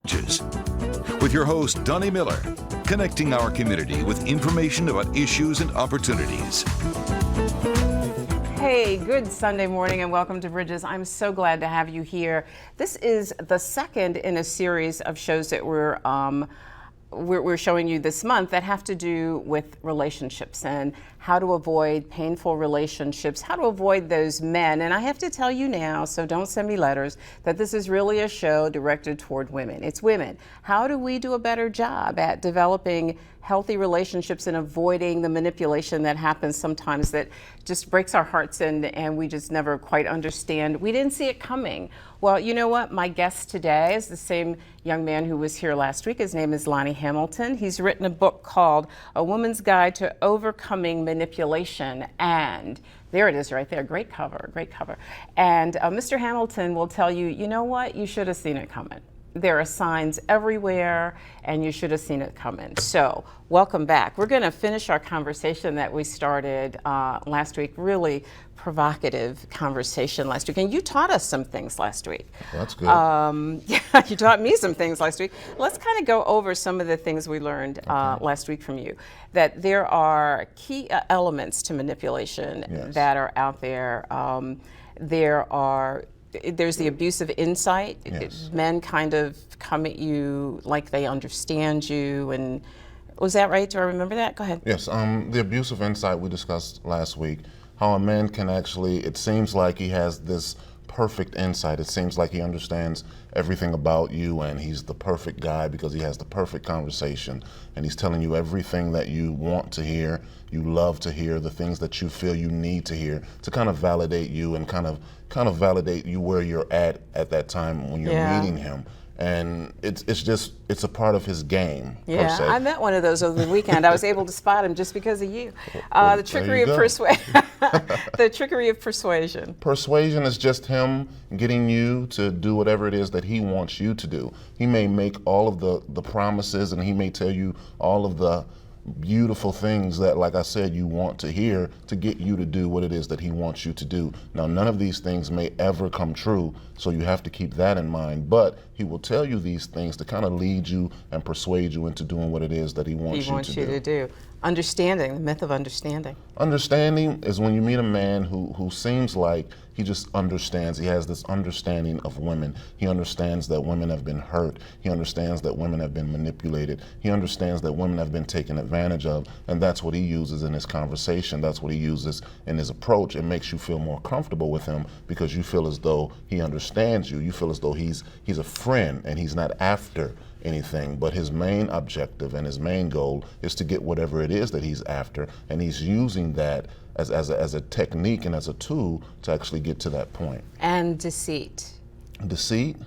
Bridges. With your host, Donnie Miller, connecting our community with information about issues and opportunities. Hey, good Sunday morning and welcome to Bridges. I'm so glad to have you here. This is the second in a series of shows that we're showing you this month that have to do with relationships and how to avoid painful relationships, how to avoid those men. And I have to tell you now, so don't send me letters, that this is really a show directed toward women. It's women. How do we do a better job at developing healthy relationships and avoiding the manipulation that happens sometimes that just breaks our hearts and we just never quite understand. We didn't see it coming. Well, you know what? My guest today is the same young man who was here last week. His name is Lonnie Hamilton. He's written a book called A Woman's Guide to Overcoming Manipulation. And there it is right there. Great cover, great cover. And Mr. Hamilton will tell you, you know what? You should have seen it coming. There are signs everywhere, and you should have seen it coming. So, welcome back. We're going to finish our conversation that we started last week. Really provocative conversation last week. And you taught us some things last week. That's good. Yeah, you taught me some things last week. Let's kind of go over some of the things we learned last week from you. That there are key elements to manipulation that are out there. There's the abusive insight. Yes. Men kind of come at you like they understand you. And was that right? Do I remember that? Go ahead. Yes, the abusive insight we discussed last week, how a man can actually, it seems like he has this perfect insight. It seems like he understands everything about you and he's the perfect guy because he has the perfect conversation and he's telling you everything that you want to hear, you love to hear, the things that you feel you need to hear to kind of validate you and kind of validate you where you're at that time when you're meeting him. And it's a part of his game, per se. I met one of those over the weekend. I was able to spot him just because of you. The trickery of the trickery of persuasion. Persuasion is just him getting you to do whatever it is that he wants you to do. He may make all of the promises and he may tell you all of the beautiful things that, like I said, you want to hear to get you to do what it is that he wants you to do. Now, none of these things may ever come true, so you have to keep that in mind, but he will tell you these things to kind of lead you and persuade you into doing what it is that he wants you to do. Understanding, the myth of understanding. Understanding is when you meet a man who seems like he just understands. He has this understanding of women. He understands that women have been hurt. He understands that women have been manipulated. He understands that women have been taken advantage of, and that's what he uses in his conversation. That's what he uses in his approach. It makes you feel more comfortable with him because you feel as though he understands you. You feel as though he's a friend and he's not after anything, but his main objective and his main goal is to get whatever it is that he's after, and he's using that as a technique and as a tool to actually get to that point. And deceit. Deceit?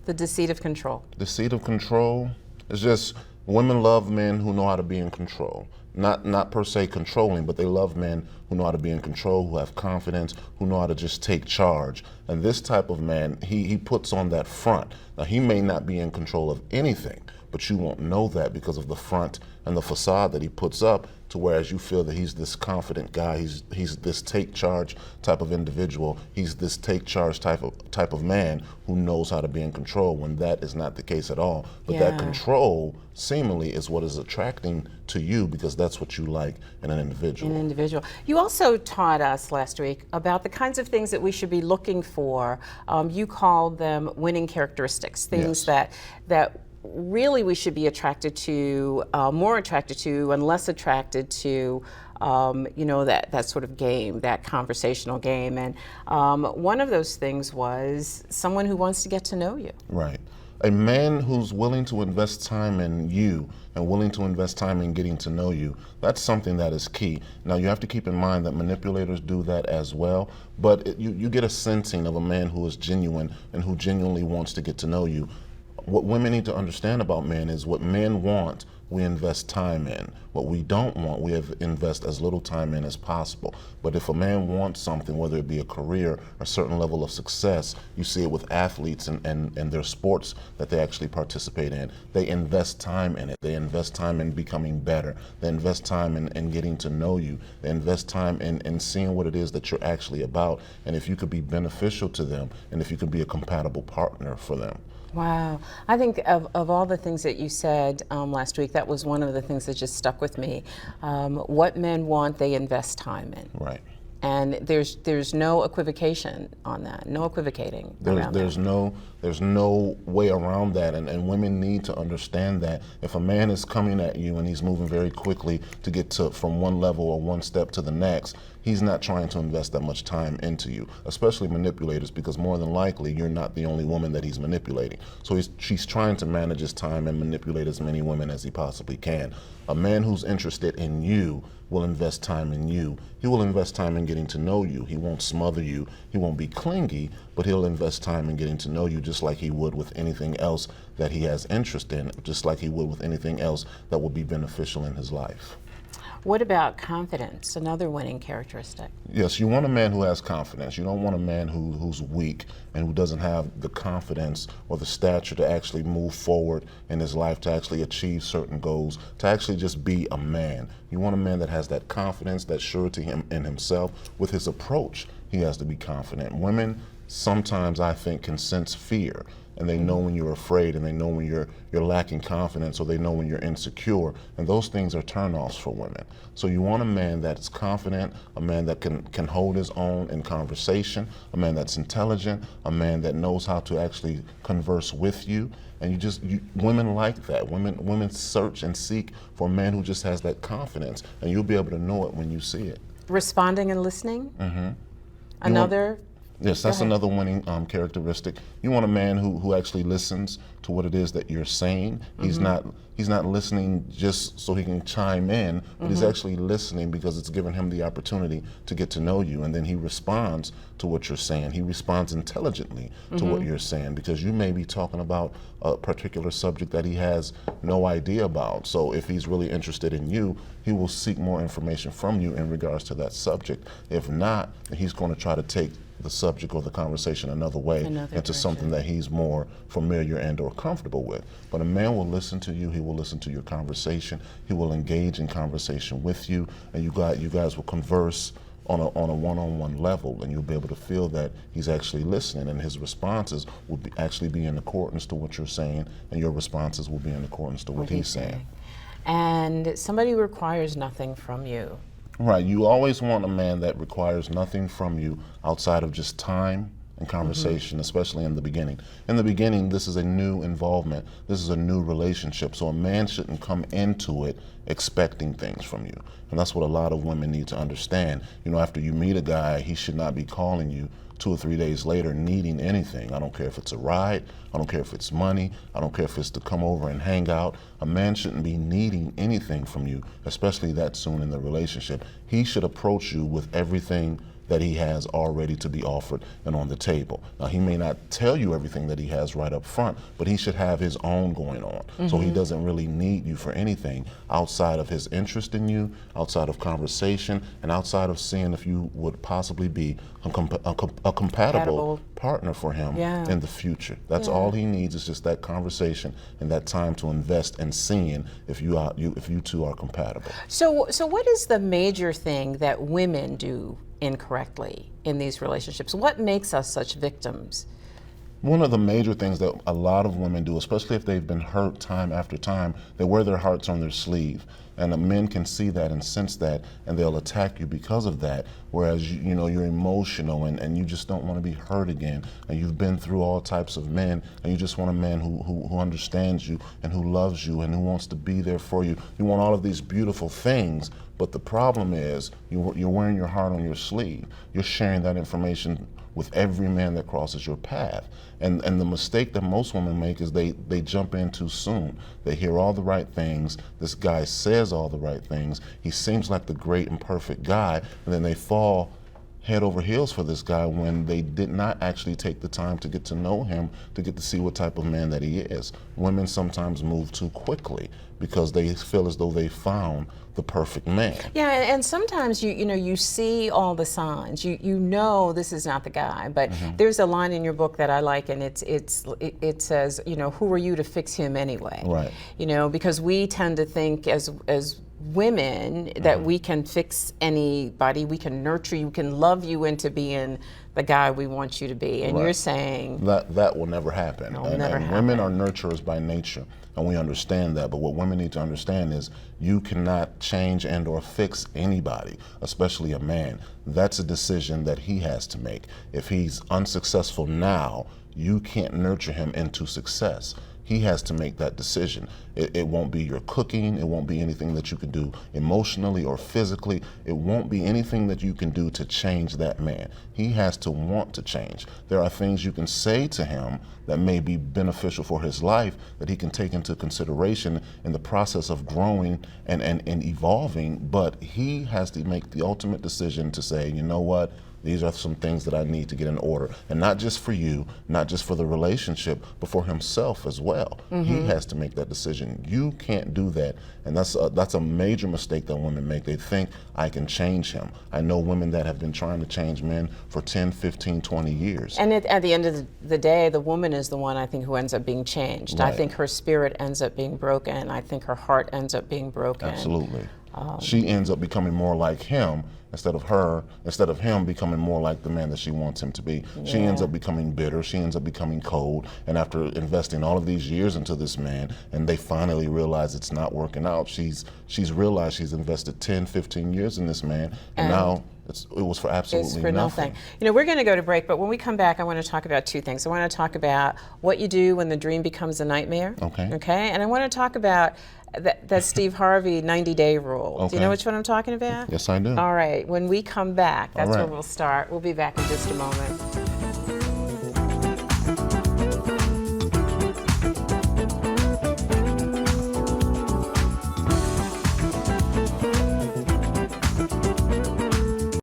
The deceit of control. Deceit of control is just women love men who know how to be in control. Not per se controlling, but they love men who know how to be in control, who have confidence, who know how to just take charge. And this type of man, he puts on that front. Now, he may not be in control of anything, but you won't know that because of the front and the facade that he puts up, to whereas you feel that he's this confident guy, he's this take charge type of individual, he's this take charge type of man who knows how to be in control, when that is not the case at all. But that control seemingly is what is attracting to you because that's what you like in an individual. You also taught us last week about the kinds of things that we should be looking for. You called them winning characteristics, things that really we should be attracted to, more attracted to, and less attracted to, that sort of game, that conversational game. And one of those things was someone who wants to get to know you. Right. A man who's willing to invest time in you and willing to invest time in getting to know you, that's something that is key. Now, you have to keep in mind that manipulators do that as well, but you get a sensing of a man who is genuine and who genuinely wants to get to know you. What women need to understand about men is what men want, we invest time in. What we don't want, we invest as little time in as possible. But if a man wants something, whether it be a career, a certain level of success, you see it with athletes and their sports that they actually participate in. They invest time in it. They invest time in becoming better. They invest time in getting to know you. They invest time in seeing what it is that you're actually about, and if you could be beneficial to them, and if you could be a compatible partner for them. Wow. I think of all the things that you said last week, that was one of the things that just stuck with me. What men want, they invest time in. Right. And there's no equivocation on that, no equivocating around that. There's no way around that, and women need to understand that if a man is coming at you and he's moving very quickly to get to from one level or one step to the next, he's not trying to invest that much time into you, especially manipulators, because more than likely you're not the only woman that he's manipulating. So she's trying to manage his time and manipulate as many women as he possibly can. A man who's interested in you will invest time in you. He will invest time in getting to know you. He won't smother you. He won't be clingy, but he'll invest time in getting to know you just like he would with anything else that he has interest in, just like he would with anything else that will be beneficial in his life. What about confidence, another winning characteristic? Yes, you want a man who has confidence. You don't want a man who's weak and who doesn't have the confidence or the stature to actually move forward in his life, to actually achieve certain goals, to actually just be a man. You want a man that has that confidence, that surety in himself. With his approach, he has to be confident. Women sometimes, I think, can sense fear, and they know when you're afraid, and they know when you're lacking confidence, or they know when you're insecure, and those things are turnoffs for women. So you want a man that's confident, a man that can hold his own in conversation, a man that's intelligent, a man that knows how to actually converse with you. And women like that. Women search and seek for a man who just has that confidence, and you'll be able to know it when you see it. Responding and listening. Mm-hmm. Another. Yes, that's another winning characteristic. You want a man who actually listens to what it is that you're saying. Mm-hmm. He's not listening just so he can chime in, but he's actually listening because it's given him the opportunity to get to know you, and then he responds to what you're saying. He responds intelligently to what you're saying, because you may be talking about a particular subject that he has no idea about. So if he's really interested in you, he will seek more information from you in regards to that subject. If not, he's going to try to take the subject or the conversation another way, into something that he's more familiar and or comfortable with. But a man will listen to you, he will listen to your conversation, he will engage in conversation with you, and you guys will converse on a one-on-one level, and you'll be able to feel that he's actually listening, and his responses will actually be in accordance to what you're saying, and your responses will be in accordance to what he's saying. And somebody who requires nothing from you. Right, you always want a man that requires nothing from you outside of just time and conversation, especially in the beginning. In the beginning, this is a new involvement. This is a new relationship, so a man shouldn't come into it expecting things from you. And that's what a lot of women need to understand. You know, after you meet a guy, he should not be calling you 2 or 3 days later needing anything. I don't care if it's a ride, I don't care if it's money, I don't care if it's to come over and hang out. A man shouldn't be needing anything from you, especially that soon in the relationship. He should approach you with everything that he has already to be offered and on the table. Now, he may not tell you everything that he has right up front, but he should have his own going on. So he doesn't really need you for anything outside of his interest in you, outside of conversation, and outside of seeing if you would possibly be a compatible partner for him in the future. That's all he needs, is just that conversation and that time to invest in seeing if you two are compatible. So what is the major thing that women do incorrectly in these relationships? What makes us such victims? One of the major things that a lot of women do, especially if they've been hurt time after time, they wear their hearts on their sleeve. And the men can see that and sense that, and they'll attack you because of that. Whereas you're emotional and you just don't want to be hurt again. And you've been through all types of men, and you just want a man who understands you and who loves you and who wants to be there for you. You want all of these beautiful things, but the problem is you're wearing your heart on your sleeve. You're sharing that information with every man that crosses your path. And the mistake that most women make is they jump in too soon. They hear all the right things. This guy says all the right things. He seems like the great and perfect guy, and then they fall head over heels for this guy when they did not actually take the time to get to know him, to get to see what type of man that he is. Women sometimes move too quickly because they feel as though they found the perfect man. Yeah, and sometimes you see all the signs. You know this is not the guy, but there's a line in your book that I like, and it says, who are you to fix him anyway? Right. Because we tend to think as women that we can fix anybody, we can nurture you, we can love you into being the guy we want you to be. And you're saying that will never happen. And women are nurturers by nature, and we understand that. But what women need to understand is you cannot change and or fix anybody, especially a man. That's a decision that he has to make. If he's unsuccessful now, you can't nurture him into success. He has to make that decision. It won't be your cooking. It won't be anything that you can do emotionally or physically. It won't be anything that you can do to change that man. He has to want to change. There are things you can say to him that may be beneficial for his life that he can take into consideration in the process of growing and evolving, but he has to make the ultimate decision to say, you know what? These are some things that I need to get in order. And not just for you, not just for the relationship, but for himself as well. He has to make that decision. You can't do that. And that's a major mistake that women make. They think, I can change him. I know women that have been trying to change men for 10, 15, 20 years. And at the end of the day, the woman is the one, I think, who ends up being changed. Right. I think her spirit ends up being broken. I think her heart ends up being broken. Absolutely. She ends up becoming more like him instead of him becoming more like the man that she wants him to be. Yeah. She ends up becoming bitter. She ends up becoming cold. And after investing all of these years into this man, and they finally realize it's not working out, she's realized she's invested 10, 15 years in this man, and now it was for absolutely nothing. You know, we're going to go to break, but when we come back, I want to talk about two things. I want to talk about what you do when the dream becomes a nightmare. Okay. And I want to talk about that Steve Harvey 90-day rule. Okay. Do you know which one I'm talking about? Yes, I do. All right. When we come back, that's where we'll start. We'll be back in just a moment.